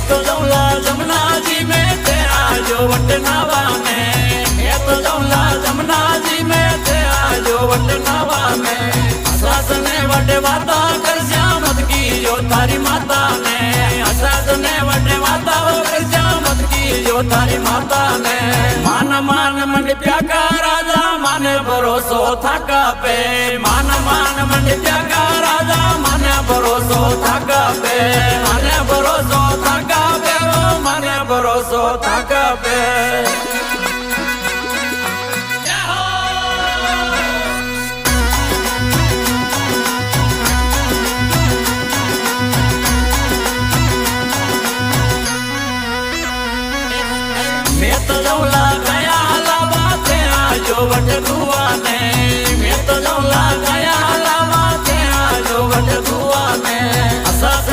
तो जौला जमुना जी में ते आजो वट नावा में, मैं तो जौला जमुना जी में ते आजो वट नावा में। सास ने वटे वाता कर श्यामत की जो थारी माता ने, सास ने वटे वाता कर श्यामत की जो थारी माता ने। मान मान मंडप्या का राजा माने भरोसो थाका पे, मान मान मंडप्या का राजा माने भरोसो थाका पे, माने भरोसो थाका पे, माने भरोसो थाका पे। मैं तो जौला गया लावा ते आजो वट दुआ ने, मैं तो जौला गया लावा ते आजो वट दुआ ने। सास